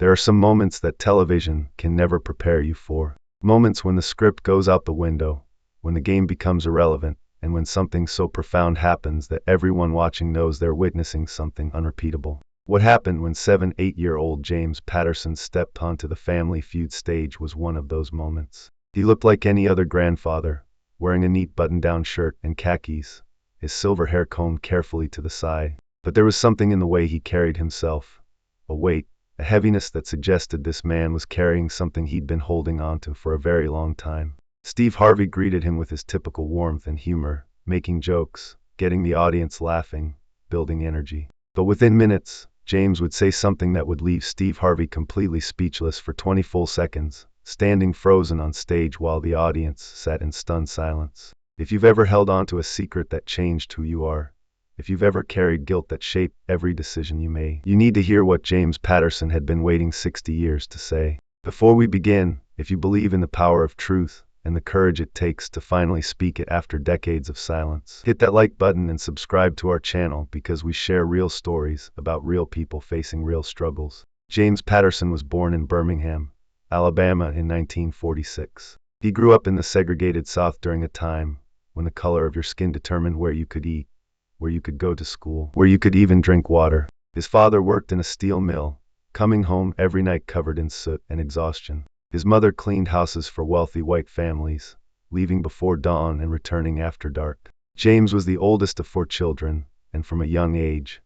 There are some moments that television can never prepare you for. Moments when the script goes out the window, when the game becomes irrelevant, and when something so profound happens that everyone watching knows they're witnessing something unrepeatable. What happened when 8-year-old James Patterson stepped onto the Family Feud stage was one of those moments. He looked like any other grandfather, wearing a neat button-down shirt and khakis, his silver hair combed carefully to the side. But there was something in the way he carried himself, a weight, a heaviness that suggested this man was carrying something he'd been holding onto for a very long time. Harvey greeted him with his typical warmth and humor, making jokes, getting the audience laughing, building energy. But within minutes, James would say something that would leave Harvey completely speechless for 20 full seconds, standing frozen on stage while the audience sat in stunned silence. If you've ever held on to a secret that changed who you are, if you've ever carried guilt that shaped every decision you made, you need to hear what James Patterson had been waiting 60 years to say. Before we begin, if you believe in the power of truth and the courage it takes to finally speak it after decades of silence, hit that like button and subscribe to our channel because we share real stories about real people facing real struggles. James Patterson was born in Birmingham, Alabama in 1946. He grew up in the segregated South during a time when the color of your skin determined where you could eat, where you could go to school, where you could even drink water. His father worked in a steel mill, coming home every night covered in soot and exhaustion. His mother cleaned houses for wealthy white families, leaving before dawn and returning after dark. James was the oldest of 4 children, and from a young age,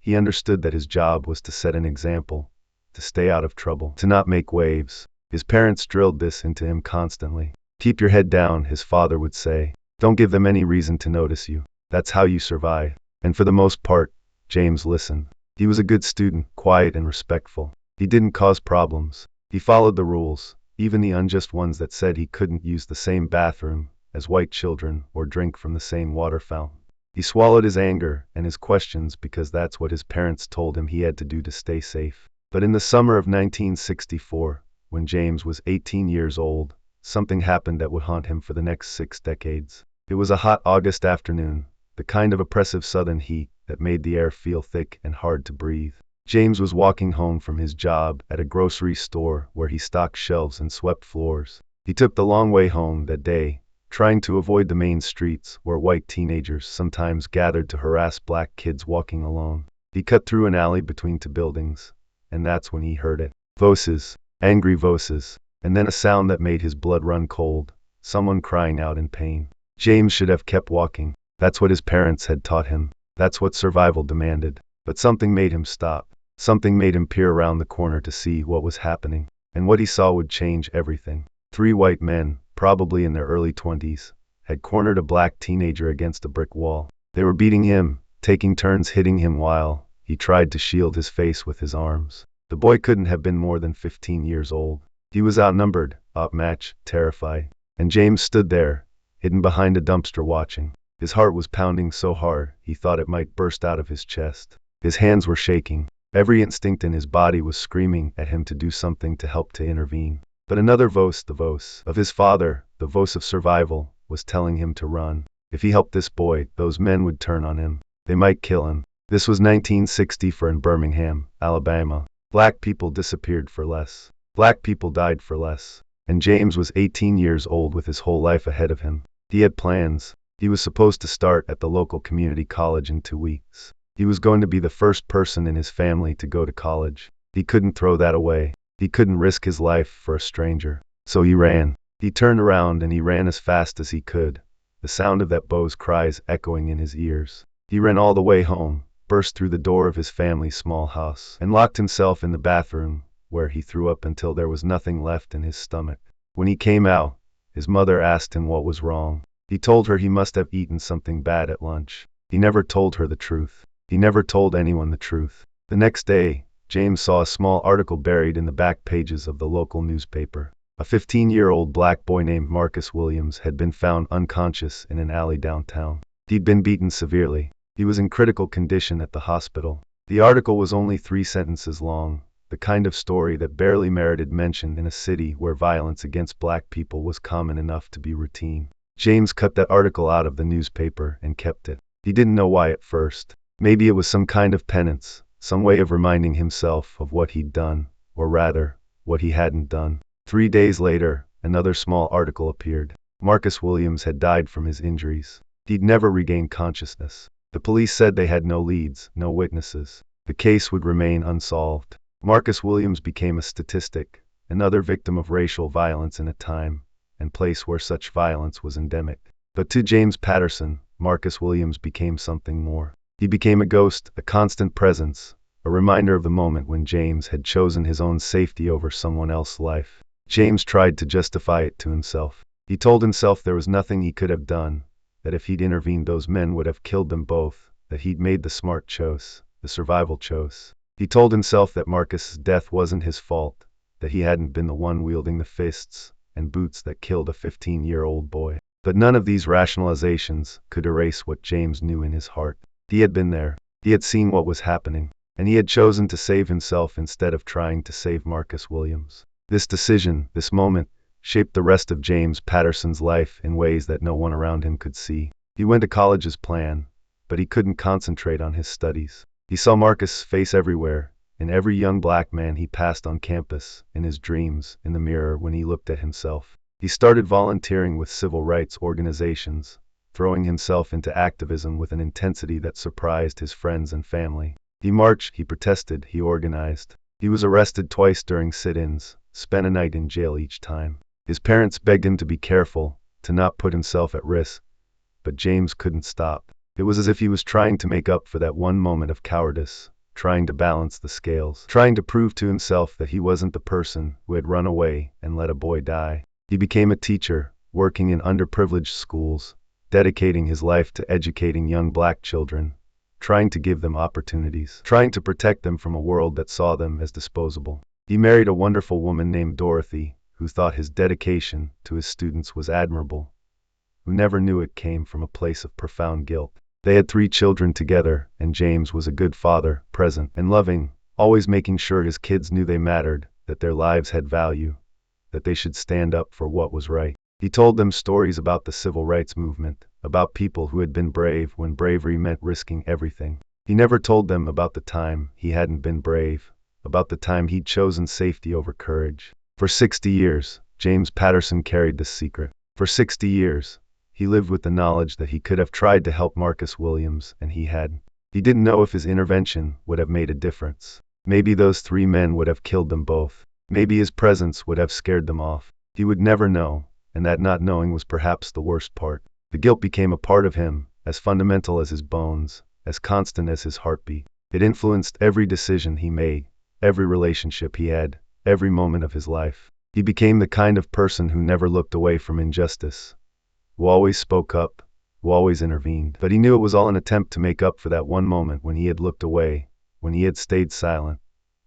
he understood that his job was to set an example, to stay out of trouble, to not make waves. His parents drilled this into him constantly. Keep your head down, his father would say. Don't give them any reason to notice you. That's how you survive. And for the most part, James listened. He was a good student, quiet and respectful. He didn't cause problems. He followed the rules, even the unjust ones that said he couldn't use the same bathroom as white children or drink from the same water fountain. He swallowed his anger and his questions because that's what his parents told him he had to do to stay safe. But in the summer of 1964, when James was 18 years old, something happened that would haunt him for the next 6 decades. It was a hot August afternoon, the kind of oppressive southern heat that made the air feel thick and hard to breathe. James was walking home from his job at a grocery store where he stocked shelves and swept floors. He took the long way home that day, trying to avoid the main streets where white teenagers sometimes gathered to harass black kids walking alone. He cut through an alley between 2 buildings, and that's when he heard it. Voices, angry voices, and then a sound that made his blood run cold, someone crying out in pain. James should have kept walking. That's what his parents had taught him. That's what survival demanded. But something made him stop. Something made him peer around the corner to see what was happening. And what he saw would change everything. 3 white men, probably in their early 20s, had cornered a black teenager against a brick wall. They were beating him, taking turns hitting him while he tried to shield his face with his arms. The boy couldn't have been more than 15 years old. He was outnumbered, outmatched, terrified. And James stood there, hidden behind a dumpster watching. His heart was pounding so hard, he thought it might burst out of his chest. His hands were shaking. Every instinct in his body was screaming at him to do something to help to intervene. But another voice, the voice of his father, the voice of survival, was telling him to run. If he helped this boy, those men would turn on him. They might kill him. This was 1964 in Birmingham, Alabama. Black people disappeared for less. Black people died for less. And James was 18 years old with his whole life ahead of him. He had plans. He was supposed to start at the local community college in 2 weeks. He was going to be the first person in his family to go to college. He couldn't throw that away. He couldn't risk his life for a stranger. So he ran. He turned around and he ran as fast as he could, the sound of that boy's cries echoing in his ears. He ran all the way home, burst through the door of his family's small house, and locked himself in the bathroom, where he threw up until there was nothing left in his stomach. When he came out, his mother asked him what was wrong. He told her he must have eaten something bad at lunch. He never told her the truth. He never told anyone the truth. The next day, James saw a small article buried in the back pages of the local newspaper. A 15-year-old black boy named Marcus Williams had been found unconscious in an alley downtown. He'd been beaten severely. He was in critical condition at the hospital. The article was only 3 sentences long, the kind of story that barely merited mention in a city where violence against black people was common enough to be routine. James cut that article out of the newspaper and kept it. He didn't know why at first. Maybe it was some kind of penance, some way of reminding himself of what he'd done, or rather, what he hadn't done. 3 days later, another small article appeared. Marcus Williams had died from his injuries. He'd never regained consciousness. The police said they had no leads, no witnesses. The case would remain unsolved. Marcus Williams became a statistic, another victim of racial violence in a time and place where such violence was endemic. But to James Patterson, Marcus Williams became something more. He became a ghost, a constant presence, a reminder of the moment when James had chosen his own safety over someone else's life. James tried to justify it to himself. He told himself there was nothing he could have done, that if he'd intervened those men would have killed them both, that he'd made the smart choice, the survival choice. He told himself that Marcus's death wasn't his fault, that he hadn't been the one wielding the fists and boots that killed a 15-year-old boy. But none of these rationalizations could erase what James knew in his heart. He had been there. He had seen what was happening. And he had chosen to save himself instead of trying to save Marcus Williams. This decision, this moment, shaped the rest of James Patterson's life in ways that no one around him could see. He went to college as planned, but he couldn't concentrate on his studies. He saw Marcus' face everywhere, in every young black man he passed on campus, in his dreams, in the mirror when he looked at himself. He started volunteering with civil rights organizations, throwing himself into activism with an intensity that surprised his friends and family. He marched, he protested, he organized. He was arrested twice during sit-ins, spent a night in jail each time. His parents begged him to be careful, to not put himself at risk, but James couldn't stop. It was as if he was trying to make up for that one moment of cowardice, trying to balance the scales, trying to prove to himself that he wasn't the person who had run away and let a boy die. He became a teacher, working in underprivileged schools, dedicating his life to educating young black children, trying to give them opportunities, trying to protect them from a world that saw them as disposable. He married a wonderful woman named Dorothy, who thought his dedication to his students was admirable, who never knew it came from a place of profound guilt. They had 3 children together, and James was a good father, present and loving, always making sure his kids knew they mattered, that their lives had value, that they should stand up for what was right. He told them stories about the civil rights movement, about people who had been brave when bravery meant risking everything. He never told them about the time he hadn't been brave, about the time he'd chosen safety over courage. For 60 years, James Patterson carried this secret. For 60 years, he lived with the knowledge that he could have tried to help Marcus Williams, and he hadn't. He didn't know if his intervention would have made a difference. Maybe those 3 men would have killed them both. Maybe his presence would have scared them off. He would never know, and that not knowing was perhaps the worst part. The guilt became a part of him, as fundamental as his bones, as constant as his heartbeat. It influenced every decision he made, every relationship he had, every moment of his life. He became the kind of person who never looked away from injustice, who always spoke up, who always intervened. But he knew it was all an attempt to make up for that one moment when he had looked away, when he had stayed silent,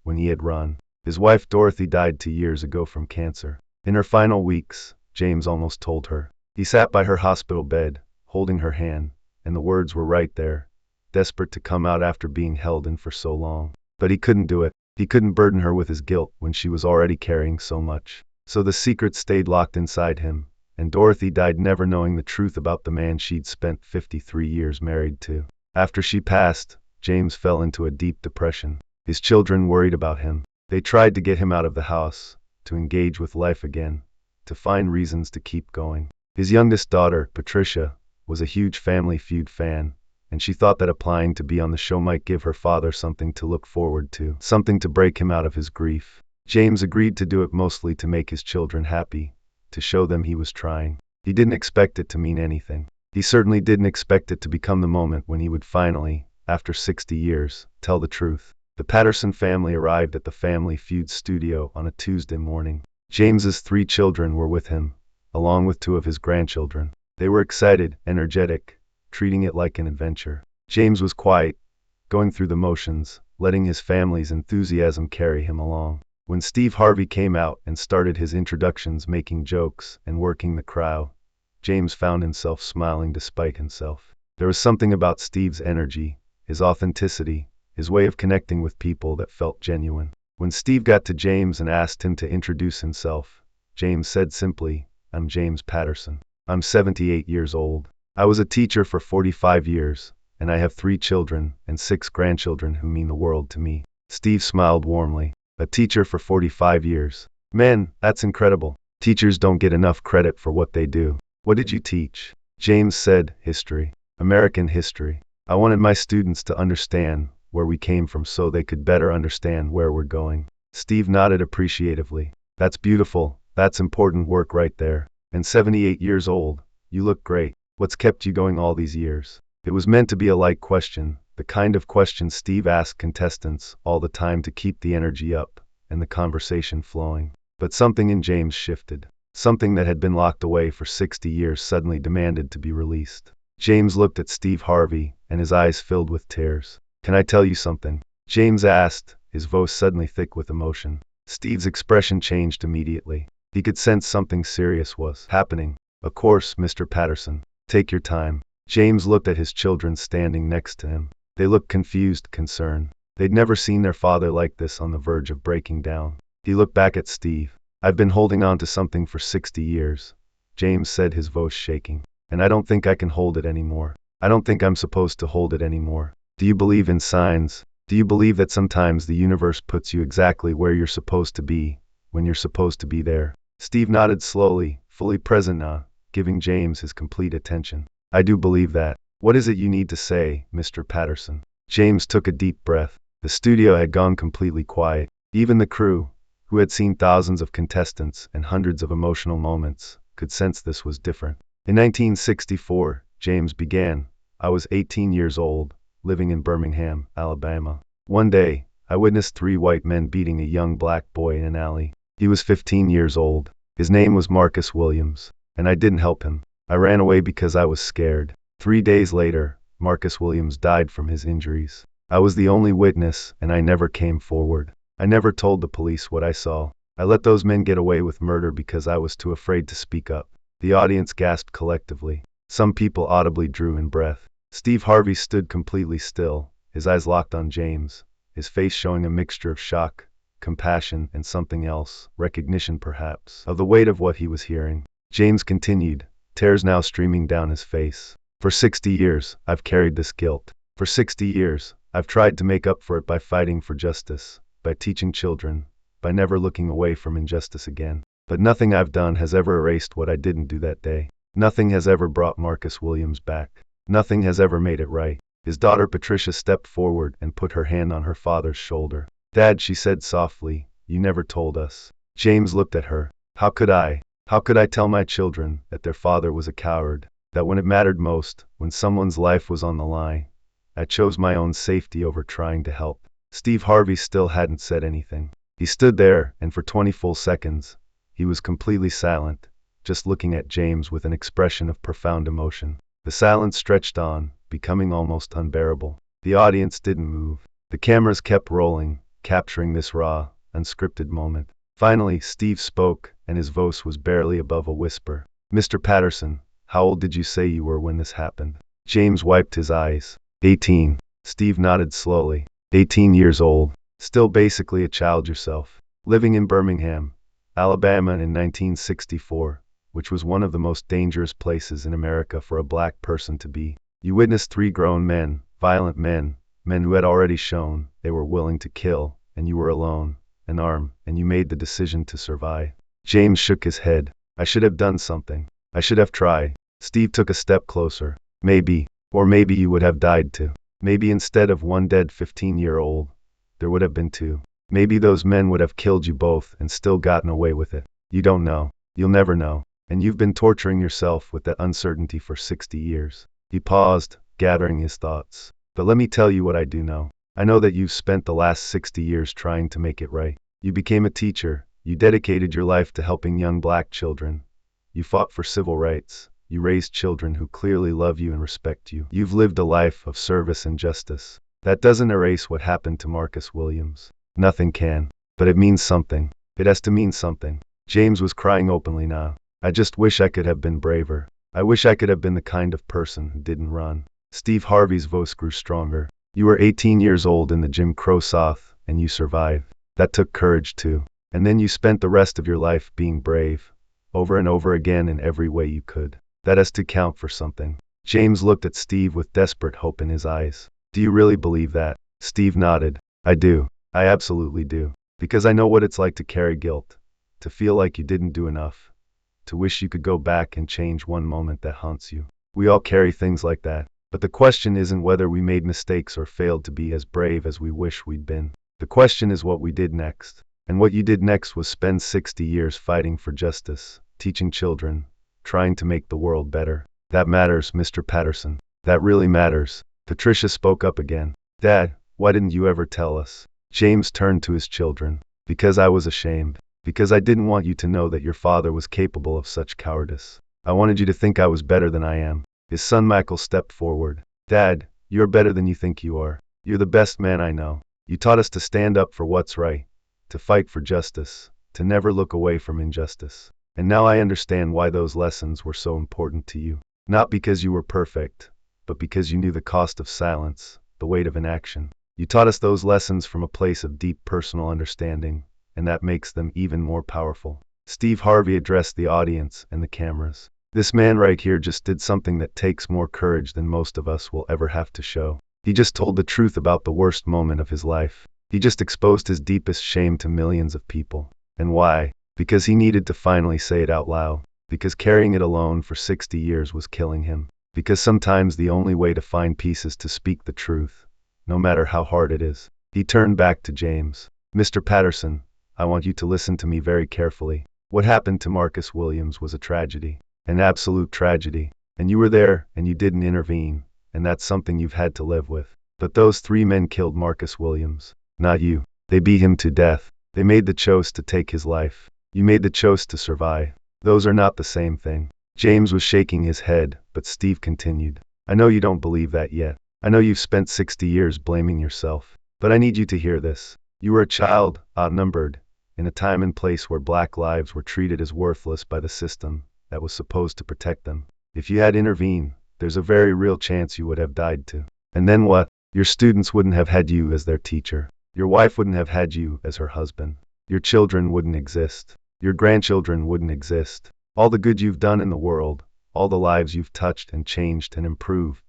when he had run. His wife Dorothy died 2 years ago from cancer. In her final weeks, James almost told her. He sat by her hospital bed, holding her hand, and the words were right there, desperate to come out after being held in for so long. But he couldn't do it. He couldn't burden her with his guilt when she was already carrying so much. So the secret stayed locked inside him, and Dorothy died never knowing the truth about the man she'd spent 53 years married to. After she passed, James fell into a deep depression. His children worried about him. They tried to get him out of the house, to engage with life again, to find reasons to keep going. His youngest daughter, Patricia, was a huge Family Feud fan, and she thought that applying to be on the show might give her father something to look forward to, something to break him out of his grief. James agreed to do it mostly to make his children happy, to show them he was trying. He didn't expect it to mean anything. He certainly didn't expect it to become the moment when he would finally, after 60 years, tell the truth. The Patterson family arrived at the Family Feud studio on a Tuesday morning. James's 3 children were with him, along with 2 of his grandchildren. They were excited, energetic, treating it like an adventure. James was quiet, going through the motions, letting his family's enthusiasm carry him along. When Steve Harvey came out and started his introductions, making jokes and working the crowd, James found himself smiling despite himself. There was something about Steve's energy, his authenticity, his way of connecting with people that felt genuine. When Steve got to James and asked him to introduce himself, James said simply, "I'm James Patterson. I'm 78 years old. I was a teacher for 45 years, and I have 3 children and 6 grandchildren who mean the world to me." Steve smiled warmly. A teacher for 45 years. Man, that's incredible. Teachers don't get enough credit for what they do. What did you teach? James said, history. American history. I wanted my students to understand where we came from so they could better understand where we're going. Steve nodded appreciatively. That's beautiful. That's important work right there. And 78 years old. You look great. What's kept you going all these years? It was meant to be a light question, the kind of question Steve asked contestants all the time to keep the energy up and the conversation flowing. But something in James shifted. Something that had been locked away for 60 years suddenly demanded to be released. James looked at Steve Harvey, and his eyes filled with tears. Can I tell you something? James asked, his voice suddenly thick with emotion. Steve's expression changed immediately. He could sense something serious was happening. Of course, Mr. Patterson. Take your time. James looked at his children standing next to him. They looked confused, concerned. They'd never seen their father like this, on the verge of breaking down. He looked back at Steve. I've been holding on to something for 60 years, James said, his voice shaking. And I don't think I can hold it anymore. I don't think I'm supposed to hold it anymore. Do you believe in signs? Do you believe that sometimes the universe puts you exactly where you're supposed to be, when you're supposed to be there? Steve nodded slowly, fully present now, giving James his complete attention. I do believe that. What is it you need to say, Mr. Patterson? James took a deep breath. The studio had gone completely quiet. Even the crew, who had seen thousands of contestants and hundreds of emotional moments, could sense this was different. In 1964, James began. I was 18 years old, living in Birmingham, Alabama. One day, I witnessed 3 white men beating a young black boy in an alley. He was 15 years old. His name was Marcus Williams, and I didn't help him. I ran away because I was scared. 3 days later, Marcus Williams died from his injuries. I was the only witness, and I never came forward. I never told the police what I saw. I let those men get away with murder because I was too afraid to speak up. The audience gasped collectively. Some people audibly drew in breath. Steve Harvey stood completely still, his eyes locked on James, his face showing a mixture of shock, compassion, and something else, recognition perhaps, of the weight of what he was hearing. James continued, tears now streaming down his face. For 60 years, I've carried this guilt. For 60 years, I've tried to make up for it by fighting for justice, by teaching children, by never looking away from injustice again. But nothing I've done has ever erased what I didn't do that day. Nothing has ever brought Marcus Williams back. Nothing has ever made it right. His daughter Patricia stepped forward and put her hand on her father's shoulder. Dad, she said softly, you never told us. James looked at her. How could I? How could I tell my children that their father was a coward? That when it mattered most, when someone's life was on the line, I chose my own safety over trying to help. Steve Harvey still hadn't said anything. He stood there, and for 20 full seconds, he was completely silent, just looking at James with an expression of profound emotion. The silence stretched on, becoming almost unbearable. The audience didn't move. The cameras kept rolling, capturing this raw, unscripted moment. Finally, Steve spoke, and his voice was barely above a whisper. Mr. Patterson, how old did you say you were when this happened? James wiped his eyes. 18. Steve nodded slowly. 18 years old. Still basically a child yourself. Living in Birmingham, Alabama in 1964, which was one of the most dangerous places in America for a black person to be. You witnessed 3 grown men, violent men, men who had already shown they were willing to kill, and you were alone, unarmed, and you made the decision to survive. James shook his head. I should have done something. I should have tried. Steve took a step closer. Maybe, or maybe you would have died too. Maybe instead of 1 dead 15-year-old, there would have been 2. Maybe those men would have killed you both and still gotten away with it. You don't know. You'll never know. And you've been torturing yourself with that uncertainty for 60 years. He paused, gathering his thoughts. But let me tell you what I do know. I know that you've spent the last 60 years trying to make it right. You became a teacher. You dedicated your life to helping young black children. You fought for civil rights. You raised children who clearly love you and respect you. You've lived a life of service and justice. That doesn't erase what happened to Marcus Williams. Nothing can. But it means something. It has to mean something. James was crying openly now. I just wish I could have been braver. I wish I could have been the kind of person who didn't run. Steve Harvey's voice grew stronger. You were 18 years old in the Jim Crow South, and you survived. That took courage too. And then you spent the rest of your life being brave, over and over again in every way you could. That has to count for something. James looked at Steve with desperate hope in his eyes. Do you really believe that? Steve nodded. I do. I absolutely do. Because I know what it's like to carry guilt, to feel like you didn't do enough, to wish you could go back and change one moment that haunts you. We all carry things like that. But the question isn't whether we made mistakes or failed to be as brave as we wish we'd been. The question is what we did next. And what you did next was spend 60 years fighting for justice, teaching children, trying to make the world better. That matters, Mr. Patterson. That really matters. Patricia spoke up again. Dad, why didn't you ever tell us? James turned to his children. Because I was ashamed. Because I didn't want you to know that your father was capable of such cowardice. I wanted you to think I was better than I am. His son Michael stepped forward. Dad, you're better than you think you are. You're the best man I know. You taught us to stand up for what's right, to fight for justice, to never look away from injustice. And now I understand why those lessons were so important to you. Not because you were perfect, but because you knew the cost of silence, the weight of inaction. You taught us those lessons from a place of deep personal understanding, and that makes them even more powerful. Steve Harvey addressed the audience and the cameras. This man right here just did something that takes more courage than most of us will ever have to show. He just told the truth about the worst moment of his life. He just exposed his deepest shame to millions of people. And why? Because he needed to finally say it out loud. Because carrying it alone for 60 years was killing him. Because sometimes the only way to find peace is to speak the truth, no matter how hard it is. He turned back to James. Mr. Patterson, I want you to listen to me very carefully. What happened to Marcus Williams was a tragedy. An absolute tragedy. And you were there, and you didn't intervene, and that's something you've had to live with. But those 3 men killed Marcus Williams. Not you. They beat him to death. They made the choice to take his life. You made the choice to survive. Those are not the same thing. James was shaking his head, but Steve continued. I know you don't believe that yet. I know you've spent 60 years blaming yourself. But I need you to hear this. You were a child, outnumbered, in a time and place where black lives were treated as worthless by the system that was supposed to protect them. If you had intervened, there's a very real chance you would have died too. And then what? Your students wouldn't have had you as their teacher. Your wife wouldn't have had you as her husband. Your children wouldn't exist. Your grandchildren wouldn't exist. All the good you've done in the world, all the lives you've touched and changed and improved,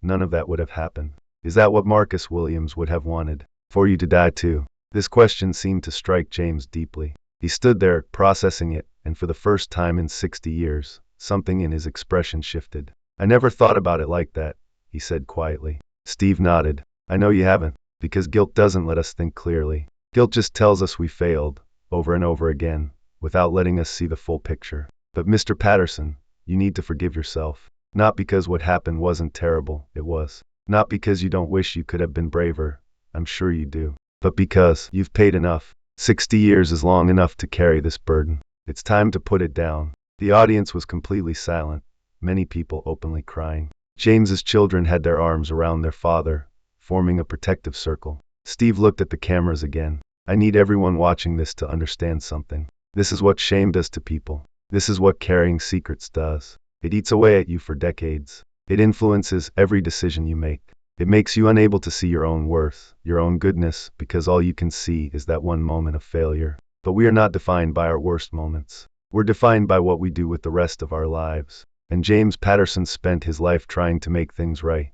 none of that would have happened. Is that what Marcus Williams would have wanted? For you to die too? This question seemed to strike James deeply. He stood there, processing it, and for the first time in 60 years, something in his expression shifted. I never thought about it like that, he said quietly. Steve nodded. I know you haven't, because guilt doesn't let us think clearly. Guilt just tells us we failed, over and over again, without letting us see the full picture. But Mr. Patterson, you need to forgive yourself. Not because what happened wasn't terrible, it was. Not because you don't wish you could have been braver, I'm sure you do. But because you've paid enough. 60 years is long enough to carry this burden. It's time to put it down. The audience was completely silent, many people openly crying. James's children had their arms around their father, forming a protective circle. Steve looked at the cameras again. I need everyone watching this to understand something. This is what shame does to people. This is what carrying secrets does. It eats away at you for decades. It influences every decision you make. It makes you unable to see your own worth, your own goodness, because all you can see is that one moment of failure. But we are not defined by our worst moments. We're defined by what we do with the rest of our lives. And James Patterson spent his life trying to make things right,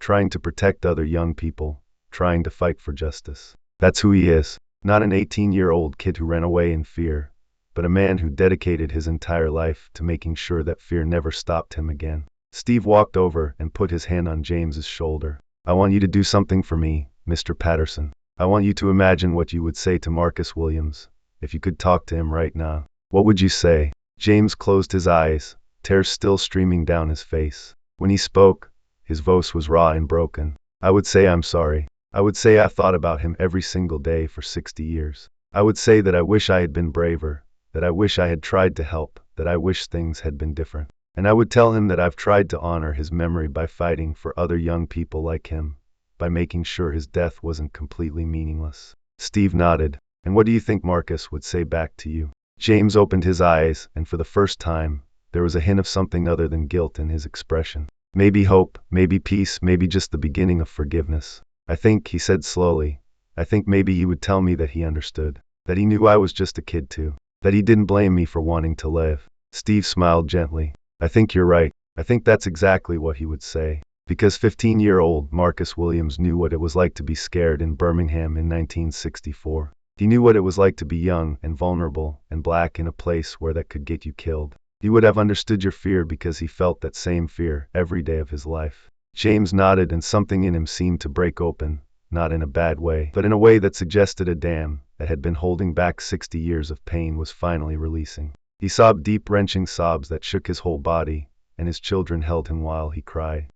trying to protect other young people, trying to fight for justice. That's who he is. Not an 18-year-old kid who ran away in fear, but a man who dedicated his entire life to making sure that fear never stopped him again. Steve walked over and put his hand on James's shoulder. I want you to do something for me, Mr. Patterson. I want you to imagine what you would say to Marcus Williams, if you could talk to him right now. What would you say? James closed his eyes, tears still streaming down his face. When he spoke, his voice was raw and broken. I would say I'm sorry. I would say I thought about him every single day for 60 years. I would say that I wish I had been braver, that I wish I had tried to help, that I wish things had been different. And I would tell him that I've tried to honor his memory by fighting for other young people like him, by making sure his death wasn't completely meaningless. Steve nodded. And what do you think Marcus would say back to you? James opened his eyes, and for the first time, there was a hint of something other than guilt in his expression. Maybe hope, maybe peace, maybe just the beginning of forgiveness. I think, he said slowly, I think maybe he would tell me that he understood, that he knew I was just a kid too, that he didn't blame me for wanting to live. Steve smiled gently. I think you're right. I think that's exactly what he would say. Because 15-year-old Marcus Williams knew what it was like to be scared in Birmingham in 1964. He knew what it was like to be young and vulnerable and black in a place where that could get you killed. He would have understood your fear because he felt that same fear every day of his life. James nodded and something in him seemed to break open, not in a bad way, but in a way that suggested a dam that had been holding back 60 years of pain was finally releasing. He sobbed deep, wrenching sobs that shook his whole body, and his children held him while he cried.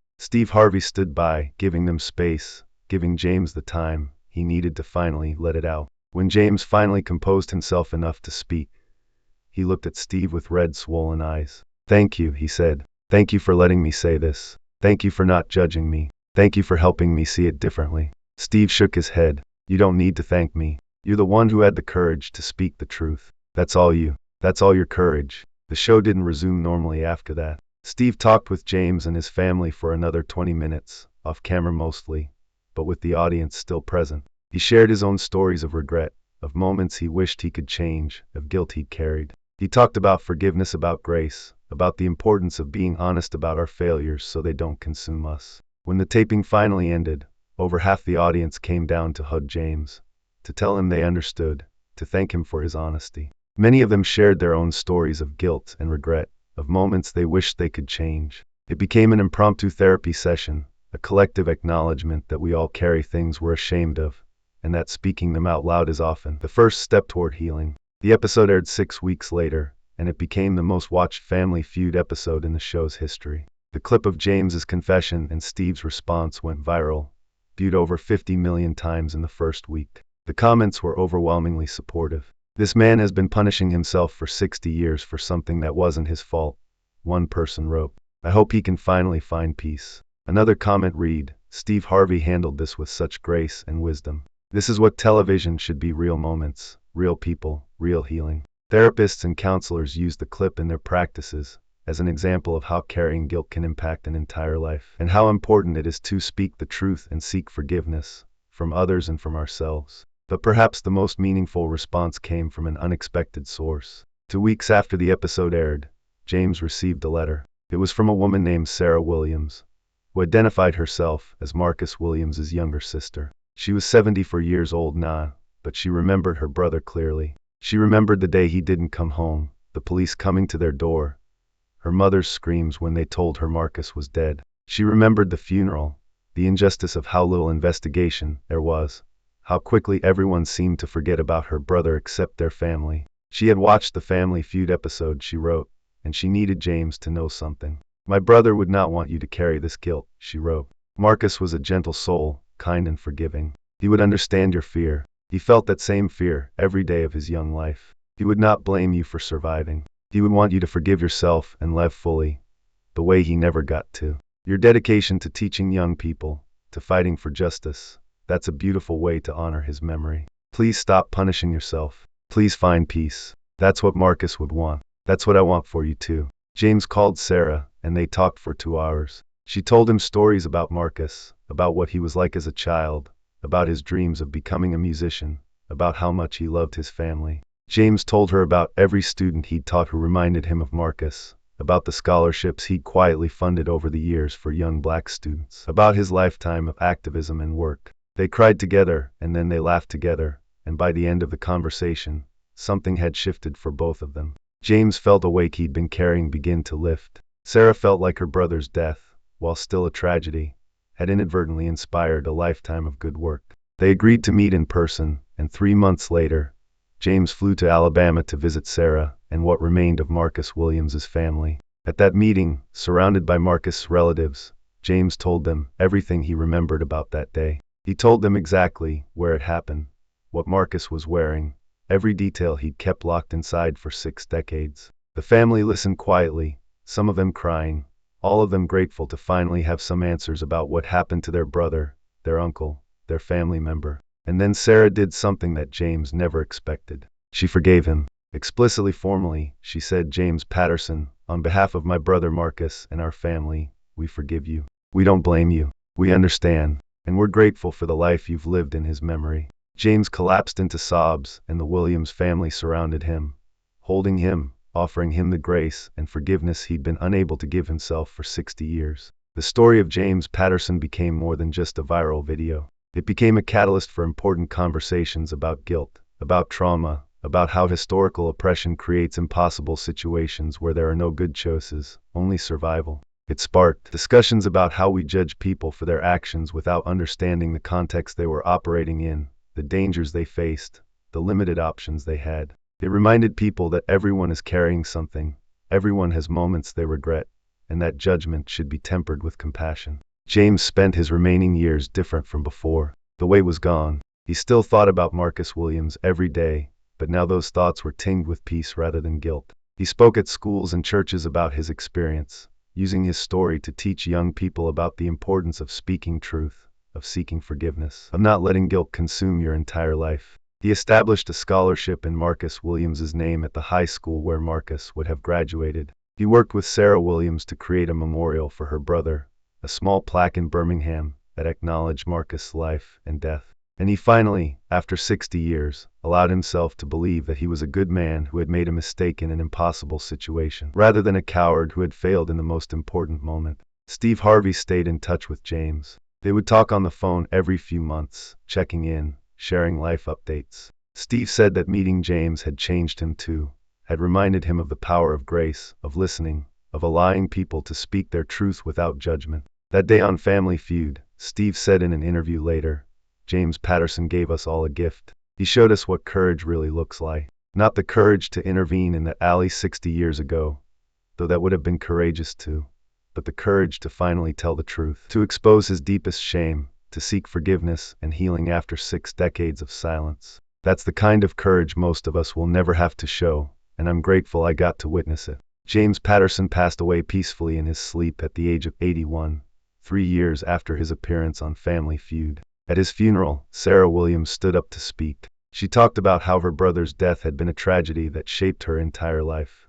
Harvey stood by, giving them space, giving James the time he needed to finally let it out. When James finally composed himself enough to speak, he looked at Steve with red, swollen eyes. "Thank you," he said. "Thank you for letting me say this. Thank you for not judging me. Thank you for helping me see it differently." Steve shook his head. "You don't need to thank me. You're the one who had the courage to speak the truth. That's all you. That's all your courage." The show didn't resume normally after that. Steve talked with James and his family for another 20 minutes, off camera mostly, but with the audience still present. He shared his own stories of regret, of moments he wished he could change, of guilt he'd carried. He talked about forgiveness, about grace, about the importance of being honest about our failures so they don't consume us. When the taping finally ended, over half the audience came down to hug James, to tell him they understood, to thank him for his honesty. Many of them shared their own stories of guilt and regret, of moments they wished they could change. It became an impromptu therapy session, a collective acknowledgement that we all carry things we're ashamed of, and that speaking them out loud is often the first step toward healing. The episode aired 6 weeks later, and it became the most watched Family Feud episode in the show's history. The clip of James's confession and Steve's response went viral, viewed over 50 million times in the first week. The comments were overwhelmingly supportive. "This man has been punishing himself for 60 years for something that wasn't his fault," one person wrote. "I hope he can finally find peace." Another comment read, "Steve Harvey handled this with such grace and wisdom. This is what television should be: real moments, real people, real healing." Therapists and counselors used the clip in their practices as an example of how carrying guilt can impact an entire life, and how important it is to speak the truth and seek forgiveness, from others and from ourselves. But perhaps the most meaningful response came from an unexpected source. 2 weeks after the episode aired, James received a letter. It was from a woman named Sarah Williams, who identified herself as Marcus Williams's younger sister. She was 74 years old now, but she remembered her brother clearly. She remembered the day he didn't come home, the police coming to their door, her mother's screams when they told her Marcus was dead. She remembered the funeral, the injustice of how little investigation there was, how quickly everyone seemed to forget about her brother except their family. She had watched the Family Feud episode, she wrote, and she needed James to know something. "My brother would not want you to carry this guilt," she wrote. "Marcus was a gentle soul, kind and forgiving. He would understand your fear. He felt that same fear every day of his young life. He would not blame you for surviving. He would want you to forgive yourself and live fully, the way he never got to. Your dedication to teaching young people, to fighting for justice, that's a beautiful way to honor his memory. Please stop punishing yourself. Please find peace. That's what Marcus would want. That's what I want for you too." James called Sarah, and they talked for 2 hours. She told him stories about Marcus, about what he was like as a child, about his dreams of becoming a musician, about how much he loved his family. James told her about every student he'd taught who reminded him of Marcus, about the scholarships he'd quietly funded over the years for young black students, about his lifetime of activism and work. They cried together, and then they laughed together, and by the end of the conversation, something had shifted for both of them. James felt a weight he'd been carrying begin to lift. Sarah felt like her brother's death, while still a tragedy, had inadvertently inspired a lifetime of good work. They agreed to meet in person, and 3 months later, James flew to Alabama to visit Sarah and what remained of Marcus Williams's family. At that meeting, surrounded by Marcus' relatives, James told them everything he remembered about that day. He told them exactly where it happened, what Marcus was wearing, every detail he'd kept locked inside for 6 decades. The family listened quietly, some of them crying, all of them grateful to finally have some answers about what happened to their brother, their uncle, their family member. And then Sarah did something that James never expected. She forgave him. Explicitly, formally, she said, "James Patterson, on behalf of my brother Marcus and our family, we forgive you. We don't blame you. We understand, and we're grateful for the life you've lived in his memory." James collapsed into sobs, and the Williams family surrounded him, holding him, offering him the grace and forgiveness he'd been unable to give himself for 60 years. The story of James Patterson became more than just a viral video. It became a catalyst for important conversations about guilt, about trauma, about how historical oppression creates impossible situations where there are no good choices, only survival. It sparked discussions about how we judge people for their actions without understanding the context they were operating in, the dangers they faced, the limited options they had. It reminded people that everyone is carrying something, everyone has moments they regret, and that judgment should be tempered with compassion. James spent his remaining years different from before. The weight was gone. He still thought about Marcus Williams every day, but now those thoughts were tinged with peace rather than guilt. He spoke at schools and churches about his experience, using his story to teach young people about the importance of speaking truth, of seeking forgiveness, of not letting guilt consume your entire life. He established a scholarship in Marcus Williams's name at the high school where Marcus would have graduated. He worked with Sarah Williams to create a memorial for her brother, a small plaque in Birmingham that acknowledged Marcus' life and death. And he finally, after 60 years, allowed himself to believe that he was a good man who had made a mistake in an impossible situation, rather than a coward who had failed in the most important moment. Steve Harvey stayed in touch with James. They would talk on the phone every few months, checking in, sharing life updates. Steve said that meeting James had changed him too, had reminded him of the power of grace, of listening, of allowing people to speak their truth without judgment. That day on Family Feud, Steve said in an interview later, James Patterson gave us all a gift. He showed us what courage really looks like. Not the courage to intervene in that alley 60 years ago, though that would have been courageous too, but the courage to finally tell the truth, to expose his deepest shame, to seek forgiveness and healing after 6 decades of silence. That's the kind of courage most of us will never have to show, and I'm grateful I got to witness it. James Patterson passed away peacefully in his sleep at the age of 81, 3 years after his appearance on Family Feud. At his funeral, Sarah Williams stood up to speak. She talked about how her brother's death had been a tragedy that shaped her entire life,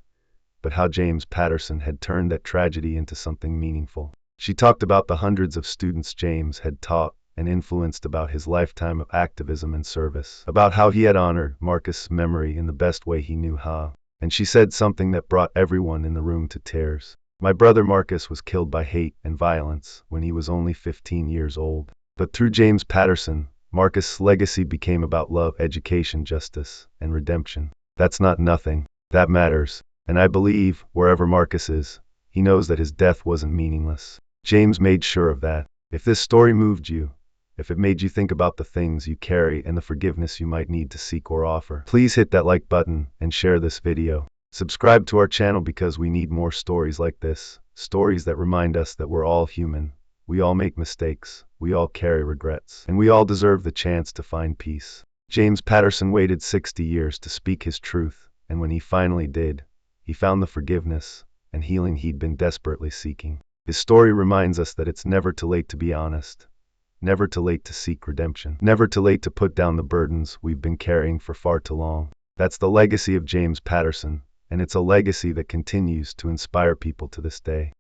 but how James Patterson had turned that tragedy into something meaningful. She talked about the hundreds of students James had taught and influenced, about his lifetime of activism and service, about how he had honored Marcus' memory in the best way he knew how. And she said something that brought everyone in the room to tears. My brother Marcus was killed by hate and violence when he was only 15 years old. But through James Patterson, Marcus' legacy became about love, education, justice, and redemption. That's not nothing. That matters. And I believe, wherever Marcus is, he knows that his death wasn't meaningless. James made sure of that. If this story moved you, if it made you think about the things you carry and the forgiveness you might need to seek or offer, please hit that like button and share this video. Subscribe to our channel because we need more stories like this, stories that remind us that we're all human. We all make mistakes, we all carry regrets, and we all deserve the chance to find peace. James Patterson waited 60 years to speak his truth, and when he finally did, he found the forgiveness and healing he'd been desperately seeking. His story reminds us that it's never too late to be honest, never too late to seek redemption, never too late to put down the burdens we've been carrying for far too long. That's the legacy of James Patterson, and it's a legacy that continues to inspire people to this day.